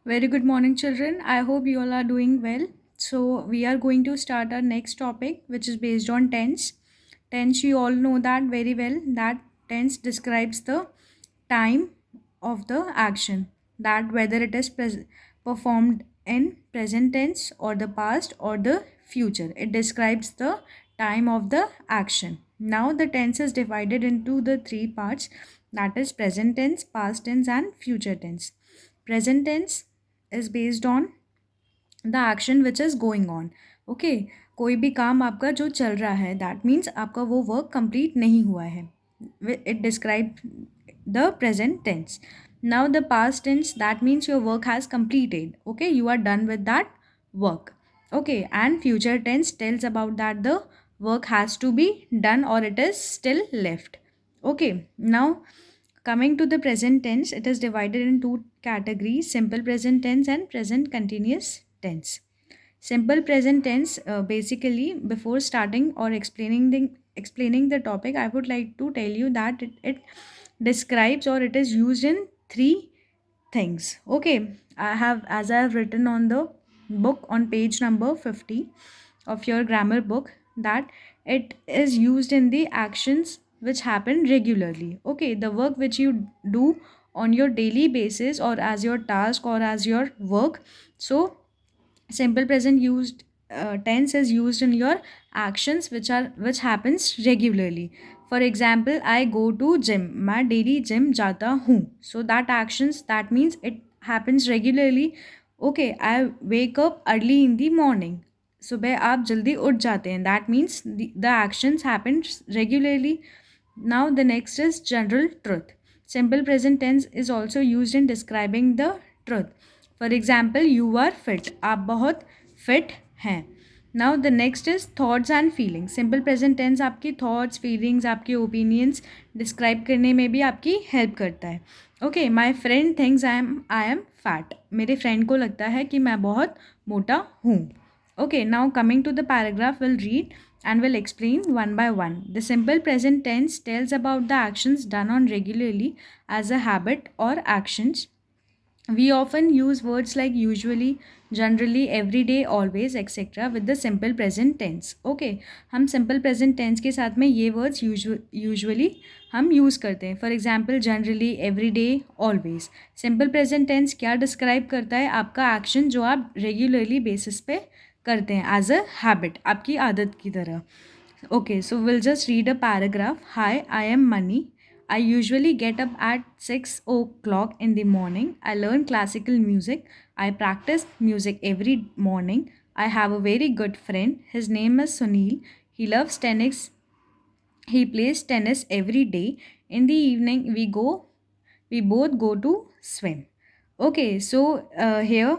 Very good morning, children. I hope you all are doing well. So, we are going to start our next topic, which is based on tense. Tense, you all know that very well. That tense describes the time of the action, that whether it is performed in present tense or the past or the future. It describes the time of the action. Now, the tense is divided into the three parts, that is present tense, past tense, and future tense. Present tense is based on the action which is going on. Okay, कोई भी काम आपका जो चल रहा है, that means आपका वो वर्क कंप्लीट नहीं हुआ है. It describe the present tense. Now the past tense, that means your work has completed. Okay, you are done with that work. Okay, and future tense tells about that the work has to be done or it is still left. Okay, now coming to the present tense, it is divided in two categories: simple present tense and present continuous tense. Simple present tense, basically, before starting or explaining the topic, I would like to tell you that it describes or it is used in three things. Okay, I have written on the book on page number 50 of your grammar book that it is used in the actions which happen regularly. Okay, the work which you do on your daily basis or as your task or as your work. So simple present used tense is used in your actions which happens regularly. For example, I go to gym. मैं daily gym जाता हूँ. So that actions, that means it happens regularly. Okay, I wake up early in the morning. सुबह आप जल्दी उठ जाते हैं. That means the actions happen regularly. Now the next is general truth. Simple present tense is also used in describing the truth. For example, you are fit. आप बहुत fit हैं. Now the next is thoughts and feelings. Simple present tense आपकी thoughts, feelings, आपके opinions describe करने में भी आपकी help करता है. Okay, my friend thinks I am fat. मेरे फ्रेंड को लगता है कि मैं बहुत मोटा हूँ. Okay, now coming to the paragraph, will read and will explain one by one. The simple present tense tells about the actions done on regularly as a habit or actions. We often use words like usually, generally, every day, always, etc. with the simple present tense. Okay, हम simple present tense के साथ में ये words usually हम use करते हैं. For example, generally, every day, always. Simple present tense क्या describe करता है? आपका action जो आप regularly basis पे करते हैं as a habit, आपकी आदत की तरह. Okay, so we'll just read a paragraph. Hi, I am Mani. I usually get up at 6 o'clock in the morning. I learn classical music. I practice music every morning. I have a very good friend. His name is Sunil. He loves tennis. He plays tennis every day. In the evening, we both go to swim. Okay, so here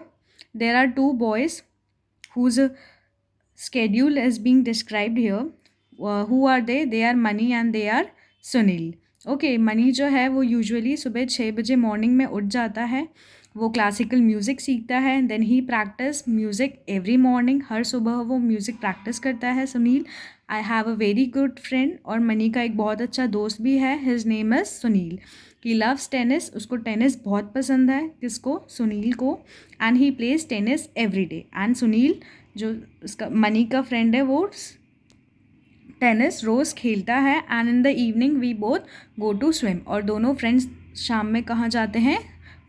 there are two boys whose schedule is being described here. Who are they? They are Mani and they are Sunil. Okay, money जो है वो usually सुबह 6 बजे morning में उठ जाता है. वो क्लासिकल म्यूज़िक सीखता है. Then he practice music every morning. हर सुबह वो म्यूज़िक प्रैक्टिस करता है. Sunil, I have a very good friend. और मनी का एक बहुत अच्छा दोस्त भी है. His name is Sunil. He loves tennis. उसको टेनिस बहुत पसंद है. किसको? सुनील को. And he plays tennis every day. And Sunil जो उसका मनी का फ्रेंड है वो टेनिस रोज़ खेलता है. And in the evening we both go to swim. और दोनों फ्रेंड्स शाम में कहाँ जाते हैं?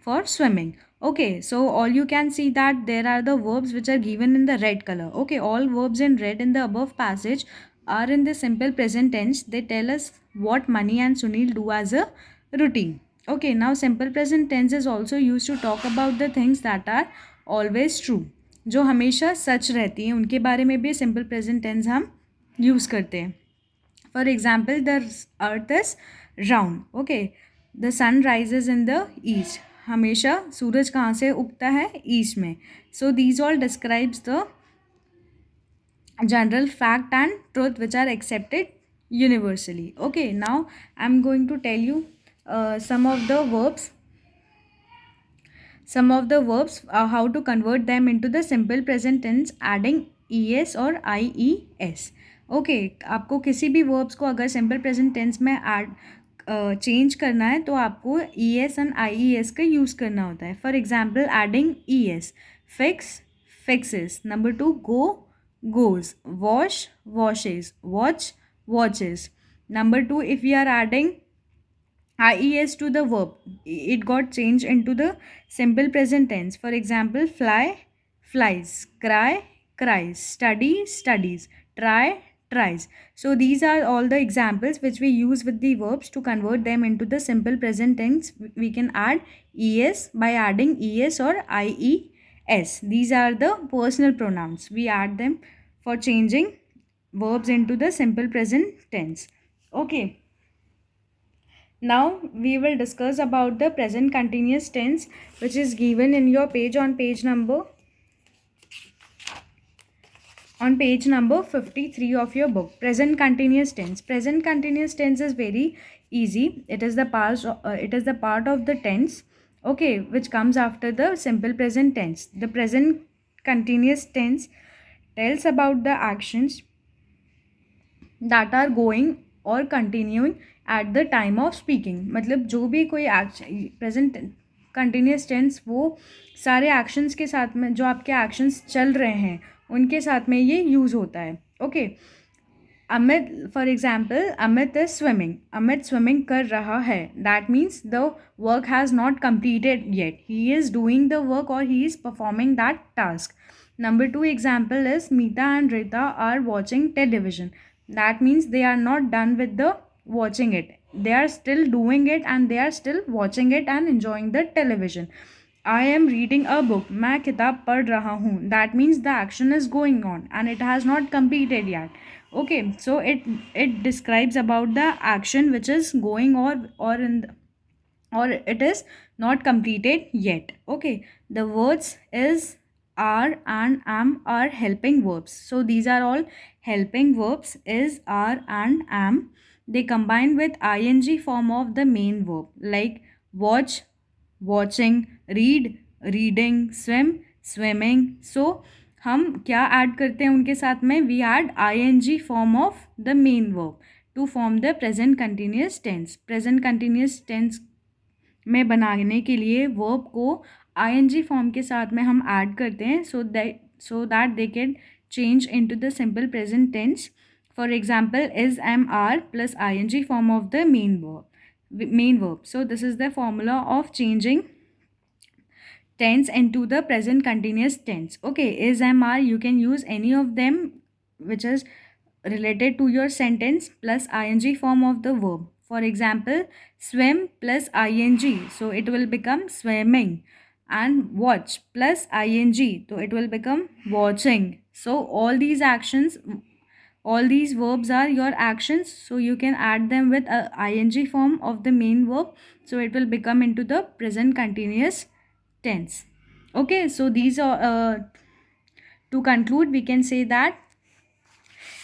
For swimming. Okay, so all you can see that there are the verbs which are given in the red color. Okay, all verbs in red in the above passage are in the simple present tense. They tell us what Mani and Sunil do as a routine. Okay, now simple present tense is also used to talk about the things that are always true. जो हमेशा सच रहती हैं उनके बारे में भी simple present tense हम use करते हैं. For example, the earth is round. Okay, the sun rises in the east. हमेशा सूरज कहाँ से उगता है? ईस्ट में. So these all describes the general fact and truth which are accepted universally. Okay, now I am going to tell you some of the verbs, how to convert them into the simple present tense adding es और ies. Okay, आपको किसी भी verbs को अगर simple present tense में add change करना है तो आपको E S and I E S का यूज़ करना होता है. For example adding E S, fix fixes. Number 2, go goes, wash washes, watch watches. Number 2, if we are adding ies to the verb, it got changed into the simple present tense. For example, fly flies, cry cries, study studies, try tries. So these are all the examples which we use with the verbs. To convert them into the simple present tense, we can add es by adding es or ies. These are the personal pronouns. We add them for changing verbs into the simple present tense. Okay. Now we will discuss about the present continuous tense, which is given in your page on page number 53 of your book. Present continuous tense. Present continuous tense is very easy. It is the part of the tense, okay, which comes after the simple present tense. The present continuous tense tells about the actions that are going और continuing at the time of speaking. मतलब जो भी कोई present continuous tense वो सारे actions के साथ में, जो आपके एक्शंस चल रहे हैं उनके साथ में ये यूज़ होता है. Okay. Amit, for example, Amit is swimming. Amit swimming कर रहा है. That means the work has not completed yet. He is doing the work और he is performing that task. Number 2 example is Meeta and Rita are watching television. That means they are not done with the watching it. They are still doing it and they are still watching it and enjoying the television. I am reading a book. मैं किताब पढ़ रहा हूँ. That means the action is going on and it has not completed yet. Okay, so it describes about the action which is going or it is not completed yet. Okay, the words is, are and am are helping verbs. So these are all helping verbs: is, are and am. They combine with ing form of the main verb, like watch, watching, read, reading, swim, swimming. So हम क्या add करते हैं उनके साथ में? We add ing form of the main verb to form the present continuous tense. Present continuous tense में बनाने के लिए वर्ब को ing फॉर्म के साथ में हम ऐड करते हैं, so that they can change into the simple present tense. For example, is, am, are plus ing form of the main verb. So this is the formula of changing tense into the present continuous tense. Okay, is, am, are, you can use any of them which is related to your sentence plus ing form of the verb. For example, swim plus ing, so it will become swimming. And watch plus ing, so it will become watching. So all these actions, all these verbs are your actions, so you can add them with a ing form of the main verb, so it will become into the present continuous tense. Okay, so these are to conclude, we can say that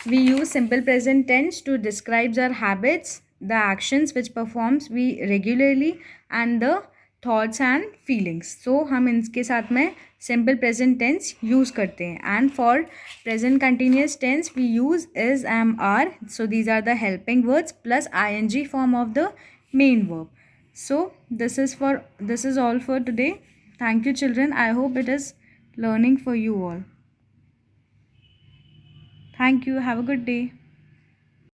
we use simple present tense to describe our habits, the actions which performs we regularly, and the thoughts and feelings. So हम इनके साथ में simple present tense use करते हैं. And for present continuous tense we use is, am, are. So these are the helping words plus ing form of the main verb. So this is all for today. Thank you, children. I hope it is learning for you all. Thank you. Have a good day.